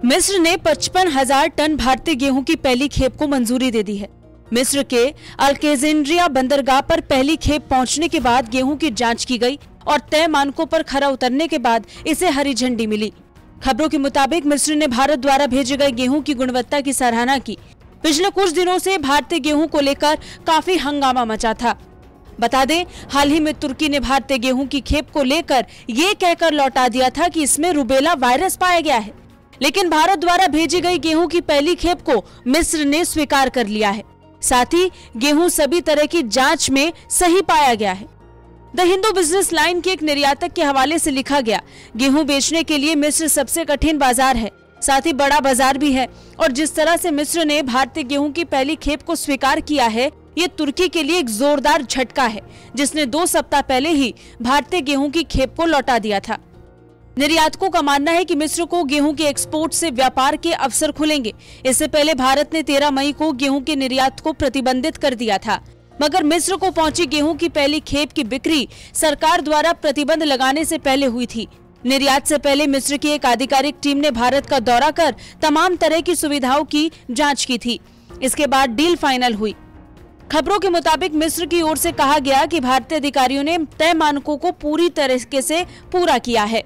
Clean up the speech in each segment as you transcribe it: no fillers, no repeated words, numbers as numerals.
मिस्र ने 55,000 टन भारतीय गेहूं की पहली खेप को मंजूरी दे दी है। मिस्र के अल्केजेंड्रिया बंदरगाह पर पहली खेप पहुंचने के बाद गेहूं की जांच की गई और तय मानकों पर खरा उतरने के बाद इसे हरी झंडी मिली। खबरों के मुताबिक मिस्र ने भारत द्वारा भेजे गए गेहूं की गुणवत्ता की सराहना की। पिछले कुछ दिनों से भारतीय गेहूं को लेकर काफी हंगामा मचा था। बता दें, हाल ही में तुर्की ने भारतीय गेहूं की खेप को लेकर ये कहकर लौटा दिया था कि इसमें रुबेला वायरस पाया गया है, लेकिन भारत द्वारा भेजी गई गेहूं की पहली खेप को मिस्र ने स्वीकार कर लिया है। साथ ही गेहूं सभी तरह की जांच में सही पाया गया है। द हिंदू बिजनेस लाइन के एक निर्यातक के हवाले से लिखा गया, गेहूं बेचने के लिए मिस्र सबसे कठिन बाजार है, साथ ही बड़ा बाजार भी है, और जिस तरह से मिस्र ने भारतीय गेहूं की पहली खेप को स्वीकार किया है, ये तुर्की के लिए एक जोरदार झटका है, जिसने 2 सप्ताह पहले ही भारतीय गेहूं की खेप को लौटा दिया था। निर्यातकों का मानना है कि मिस्र को गेहूं के एक्सपोर्ट से व्यापार के अवसर खुलेंगे। इससे पहले भारत ने 13 मई को गेहूं के निर्यात को प्रतिबंधित कर दिया था, मगर मिस्र को पहुंची गेहूं की पहली खेप की बिक्री सरकार द्वारा प्रतिबंध लगाने से पहले हुई थी। निर्यात से पहले मिस्र की एक आधिकारिक टीम ने भारत का दौरा कर तमाम तरह की सुविधाओं की जांच की थी। इसके बाद डील फाइनल हुई। खबरों के मुताबिक मिस्र की ओर से कहा गया कि भारतीय अधिकारियों ने तय मानकों को पूरी तरीके से पूरा किया है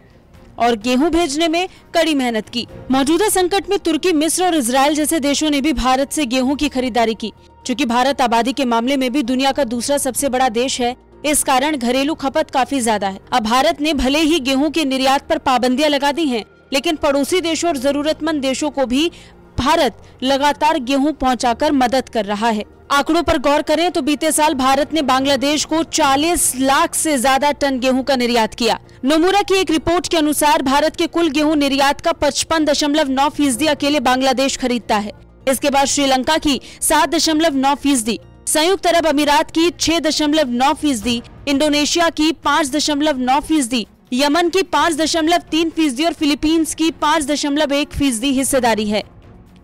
और गेहूं भेजने में कड़ी मेहनत की। मौजूदा संकट में तुर्की, मिस्र और इजराइल जैसे देशों ने भी भारत से गेहूं की खरीदारी की। चूंकि भारत आबादी के मामले में भी दुनिया का दूसरा सबसे बड़ा देश है, इस कारण घरेलू खपत काफी ज्यादा है। अब भारत ने भले ही गेहूं के निर्यात पर पाबंदियां लगा दी हैं, लेकिन पड़ोसी देशों और जरूरतमंद देशों को भी भारत लगातार गेहूं पहुंचाकर मदद कर रहा है। आंकड़ों पर गौर करें तो बीते साल भारत ने बांग्लादेश को 40 लाख से ज्यादा टन गेहूं का निर्यात किया। नोमुरा की एक रिपोर्ट के अनुसार भारत के कुल गेहूं निर्यात का 55.9% अकेले बांग्लादेश खरीदता है। इसके बाद श्रीलंका की 7.9%, संयुक्त अरब अमीरात की 6.9%, इंडोनेशिया की 5.9%, यमन की 5.3% और फिलीपींस की 5.1% हिस्सेदारी है।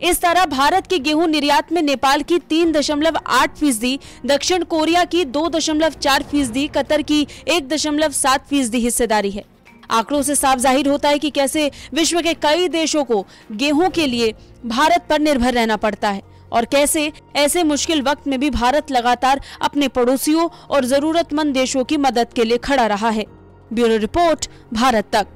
इस तरह भारत के गेहूं निर्यात में नेपाल की 3.8%, दक्षिण कोरिया की 2.4%, कतर की 1.7% हिस्सेदारी है। आंकड़ों से साफ जाहिर होता है कि कैसे विश्व के कई देशों को गेहूं के लिए भारत पर निर्भर रहना पड़ता है और कैसे ऐसे मुश्किल वक्त में भी भारत लगातार अपने पड़ोसियों और जरूरतमंद देशों की मदद के लिए खड़ा रहा है। ब्यूरो रिपोर्ट, भारत तक।